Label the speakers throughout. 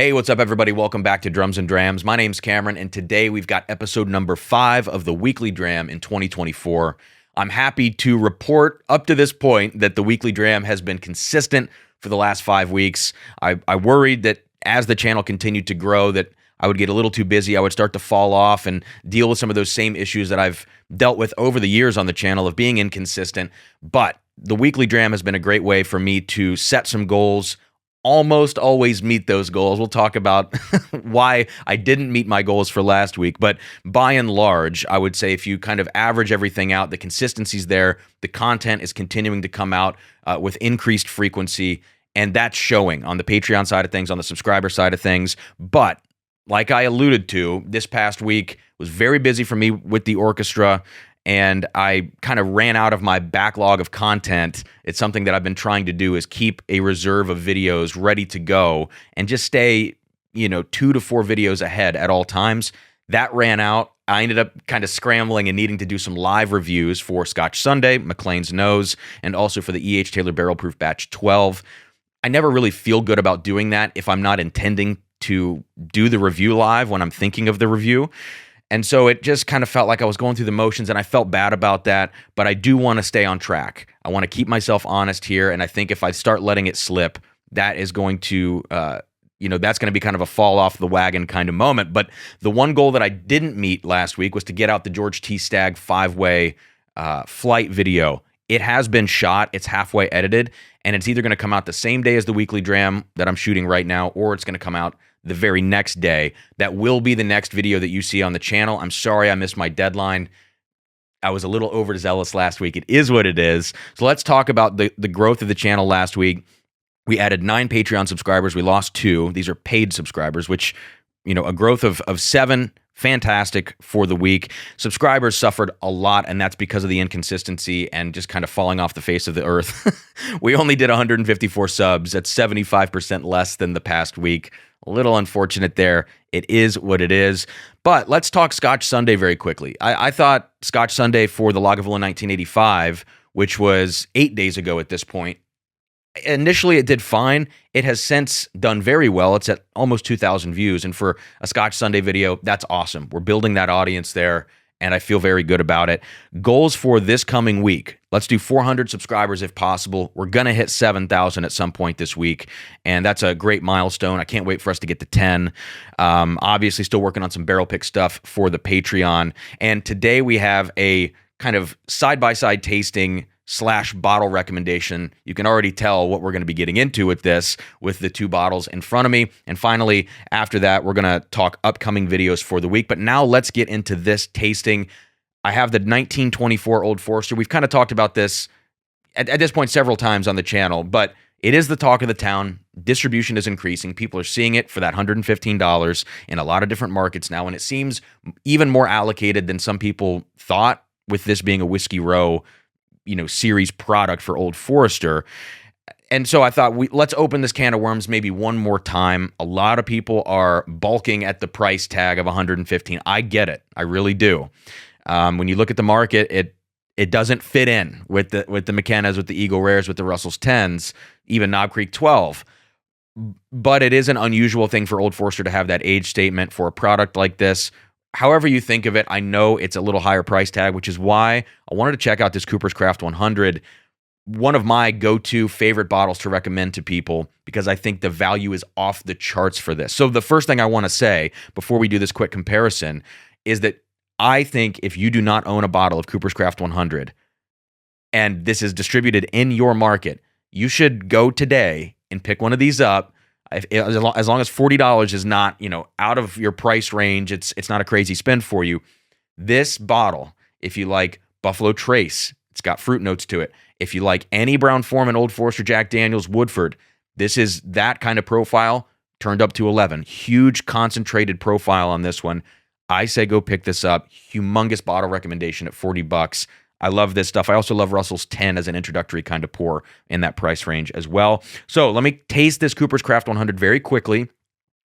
Speaker 1: Hey, what's up, everybody? Welcome back to Drums and Drams. My name's Cameron, and today we've got episode number 5 of the weekly dram in 2024. I'm happy to report up to this point that the weekly dram has been consistent for the last 5 weeks. I worried that as the channel continued to grow that I would get a little too busy. I would start to fall off and deal with some of those same issues that I've dealt with over the years on the channel of being inconsistent. But the weekly dram has been a great way for me to set some goals, almost always meet those goals. We'll talk about why I didn't meet my goals for last week, but by and large, I would say if you kind of average everything out, the consistency's there, the content is continuing to come out with increased frequency, and that's showing on the Patreon side of things, on the subscriber side of things. But like I alluded to, this past week was very busy for me with the orchestra, and I kind of ran out of my backlog of content. It's something that I've been trying to do, is keep a reserve of videos ready to go and just stay, 2 to 4 videos ahead at all times. That ran out. I ended up kind of scrambling and needing to do some live reviews for Scotch Sunday, McLean's Nose, and also for the E.H. Taylor Barrel Proof Batch 12. I never really feel good about doing that if I'm not intending to do the review live when I'm thinking of the review. And so it just kind of felt like I was going through the motions, and I felt bad about that, but I do want to stay on track. I want to keep myself honest here, and I think if I start letting it slip, that is going to, that's going to be kind of a fall off the wagon kind of moment. But the one goal that I didn't meet last week was to get out the George T. Stagg 5-way flight video. It has been shot, it's halfway edited, and it's either going to come out the same day as the weekly dram that I'm shooting right now, or it's going to come out the very next day. That will be the next video that you see on the channel. I'm sorry I missed my deadline. I was a little overzealous last week. It is what it is. So let's talk about the growth of the channel last week. We added 9 Patreon subscribers. We lost 2. These are paid subscribers, which, a growth of 7. Fantastic for the week. Subscribers suffered a lot, and that's because of the inconsistency and just kind of falling off the face of the earth. We only did 154 subs. That's 75% less than the past week. A little unfortunate there. It is what it is. But let's talk Scotch Sunday very quickly. I thought Scotch Sunday for the Lagavulin 1985, which was 8 days ago at this point, initially it did fine. It has since done very well. It's at almost 2,000 views. And for a Scotch Sunday video, that's awesome. We're building that audience there, and I feel very good about it. Goals for this coming week. Let's do 400 subscribers if possible. We're going to hit 7,000 at some point this week, and that's a great milestone. I can't wait for us to get to 10. Obviously, still working on some barrel pick stuff for the Patreon. And today we have a kind of side-by-side tasting / bottle recommendation. You can already tell what we're going to be getting into with this, with the 2 bottles in front of me. And finally, after that, we're going to talk upcoming videos for the week. But now let's get into this tasting. I have the 1924 Old Forester. We've kind of talked about this at this point several times on the channel, but it is the talk of the town. Distribution is increasing. People are seeing it for that $115 in a lot of different markets now, and it seems even more allocated than some people thought, with this being a Whiskey Row series product for Old Forester. And so I thought, let's open this can of worms maybe one more time. A lot of people are balking at the price tag of $115. I get it. I really do. When you look at the market, it doesn't fit in with the McKennas, with the Eagle Rares, with the Russell's 10s, even Knob Creek 12. But it is an unusual thing for Old Forester to have that age statement for a product like this. However you think of it, I know it's a little higher price tag, which is why I wanted to check out this Cooper's Craft 100, one of my go-to favorite bottles to recommend to people, because I think the value is off the charts for this. So the first thing I want to say before we do this quick comparison is that I think if you do not own a bottle of Cooper's Craft 100 and this is distributed in your market, you should go today and pick one of these up. As long as $40 is not, out of your price range, it's not a crazy spend for you. This bottle, if you like Buffalo Trace, it's got fruit notes to it. If you like any Brown-Forman, Old Forester, Jack Daniels, Woodford, this is that kind of profile turned up to 11. Huge concentrated profile on this one. I say go pick this up. Humongous bottle recommendation at $40. I love this stuff. I also love Russell's 10 as an introductory kind of pour in that price range as well. So let me taste this Cooper's Craft 100 very quickly.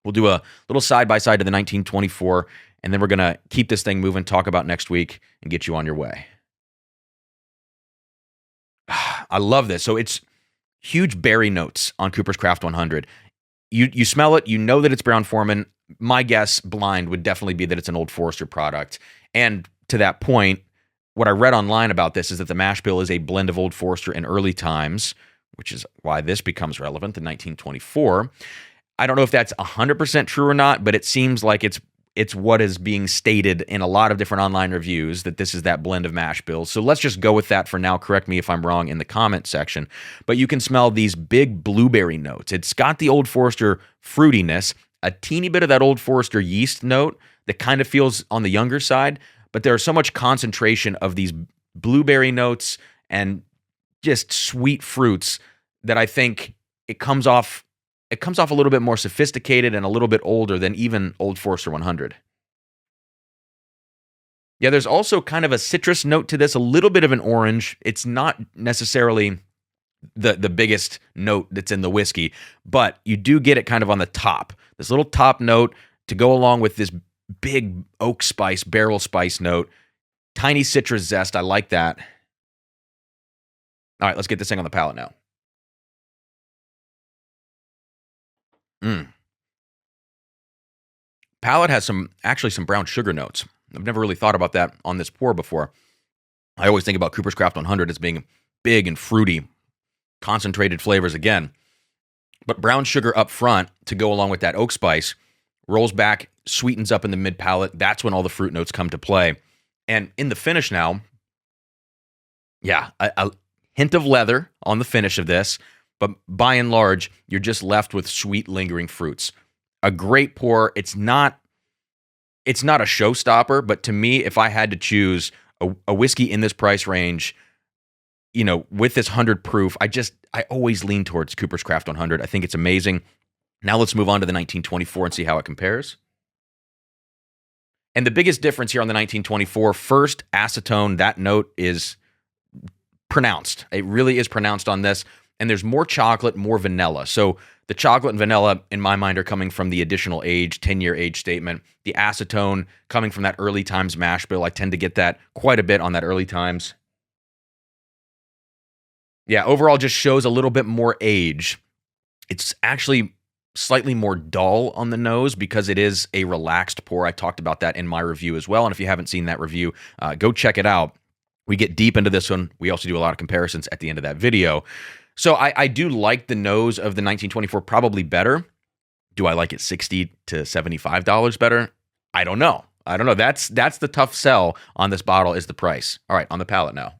Speaker 1: We'll do a little side-by-side to the 1924, and then we're going to keep this thing moving, talk about next week, and get you on your way. I love this. So it's huge berry notes on Cooper's Craft 100. you smell it, you know that it's Brown-Forman. My guess, blind, would definitely be that it's an Old Forester product. And to that point, what I read online about this is that the mash bill is a blend of Old Forester in early times, which is why this becomes relevant in 1924. I don't know if that's 100% true or not, but it seems like it's what is being stated in a lot of different online reviews, that this is that blend of mash bills. So let's just go with that for now. Correct me if I'm wrong in the comment section. But you can smell these big blueberry notes. It's got the Old Forester fruitiness, a teeny bit of that Old Forester yeast note that kind of feels on the younger side, but there's so much concentration of these blueberry notes and just sweet fruits that I think it comes off a little bit more sophisticated and a little bit older than even Old Forester 100. Yeah, there's also kind of a citrus note to this, a little bit of an orange. It's not necessarily the biggest note that's in the whiskey, but you do get it kind of on the top. This little top note to go along with this big oak spice, barrel spice note, tiny citrus zest. I like that. All right, let's get this thing on the palate now. Palate has actually some brown sugar notes. I've never really thought about that on this pour before. I always think about Cooper's Craft 100 as being big and fruity, concentrated flavors again. But brown sugar up front to go along with that oak spice rolls back, sweetens up in the mid palate. That's when all the fruit notes come to play. And in the finish now, yeah, a hint of leather on the finish of this, but by and large, you're just left with sweet, lingering fruits. A great pour. It's not a showstopper, but to me, if I had to choose a whiskey in this price range, you know, with this 100 proof, I always lean towards Cooper's Craft 100. I think it's amazing. Now let's move on to the 1924 and see how it compares. And the biggest difference here on the 1924, first, acetone, that note is pronounced. It really is pronounced on this. And there's more chocolate, more vanilla. So the chocolate and vanilla, in my mind, are coming from the additional age, 10-year age statement. The acetone coming from that early times mash bill. I tend to get that quite a bit on that early times. Yeah, overall just shows a little bit more age. It's actually slightly more dull on the nose because it is a relaxed pour. I talked about that in my review as well. And if you haven't seen that review, go check it out. We get deep into this one. We also do a lot of comparisons at the end of that video. So I do like the nose of the 1924 probably better. Do I like it $60 to $75 better? I don't know. That's the tough sell on this bottle is the price. All right, on the palate now.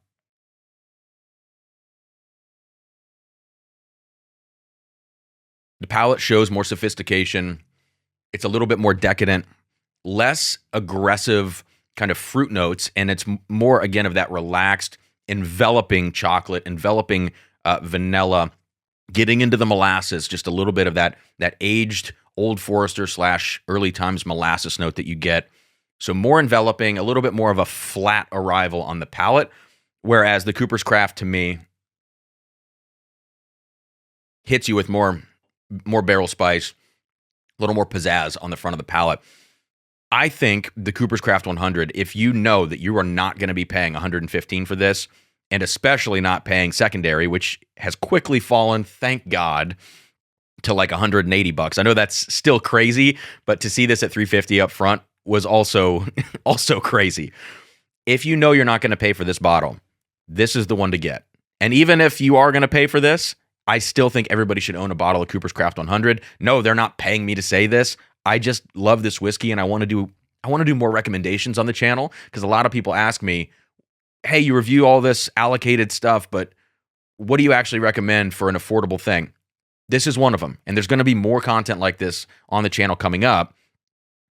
Speaker 1: The palate shows more sophistication. It's a little bit more decadent, less aggressive kind of fruit notes, and it's more, again, of that relaxed, enveloping chocolate, enveloping vanilla, getting into the molasses, just a little bit of that aged Old Forester / early times molasses note that you get. So more enveloping, a little bit more of a flat arrival on the palate, whereas the Cooper's Craft, to me, hits you with more barrel spice, a little more pizzazz on the front of the palate. I think the Cooper's Craft 100, if you know that you are not going to be paying $115 for this, and especially not paying secondary, which has quickly fallen, thank God, to like $180. I know that's still crazy, but to see this at $350 up front was also crazy. If you know you're not going to pay for this bottle, this is the one to get. And even if you are going to pay for this, I still think everybody should own a bottle of Cooper's Craft 100. No, they're not paying me to say this. I just love this whiskey, and I want to do more recommendations on the channel because a lot of people ask me, hey, you review all this allocated stuff, but what do you actually recommend for an affordable thing? This is one of them, and there's going to be more content like this on the channel coming up.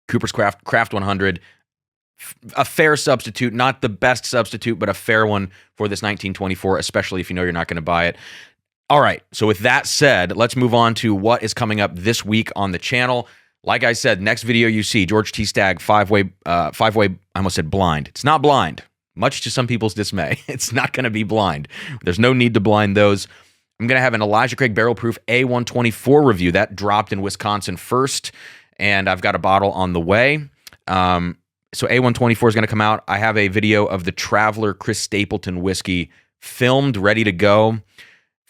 Speaker 1: Cooper's Craft 100, a fair substitute, not the best substitute, but a fair one for this 1924, especially if you know you're not going to buy it. All right, so with that said, let's move on to what is coming up this week on the channel. Like I said, next video you see, George T. Stagg, five-way, I almost said blind. It's not blind, much to some people's dismay. It's not going to be blind. There's no need to blind those. I'm going to have an Elijah Craig Barrel Proof A124 review. That dropped in Wisconsin first, and I've got a bottle on the way. So A124 is going to come out. I have a video of the Traveler Chris Stapleton whiskey filmed, ready to go.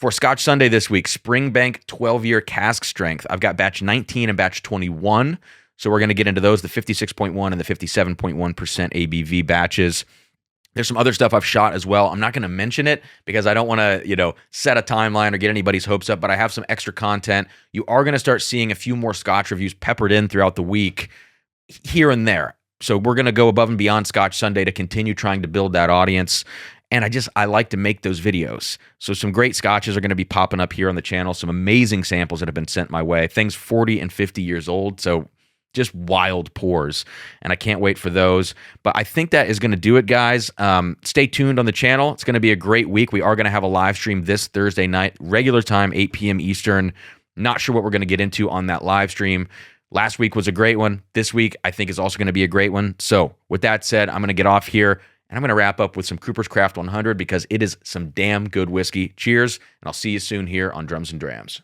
Speaker 1: For Scotch Sunday this week, Springbank 12-year cask strength. I've got batch 19 and batch 21. So we're going to get into those, the 56.1 and the 57.1% ABV batches. There's some other stuff I've shot as well. I'm not going to mention it because I don't want to, set a timeline or get anybody's hopes up, but I have some extra content. You are going to start seeing a few more Scotch reviews peppered in throughout the week here and there. So we're going to go above and beyond Scotch Sunday to continue trying to build that audience. And I like to make those videos. So some great scotches are going to be popping up here on the channel. Some amazing samples that have been sent my way. Things 40 and 50 years old. So just wild pours, and I can't wait for those. But I think that is going to do it, guys. Stay tuned on the channel. It's going to be a great week. We are going to have a live stream this Thursday night, regular time, 8 p.m. Eastern. Not sure what we're going to get into on that live stream. Last week was a great one. This week, I think, is also going to be a great one. So with that said, I'm going to get off here, and I'm going to wrap up with some Cooper's Craft 100 because it is some damn good whiskey. Cheers, and I'll see you soon here on Drums and Drams.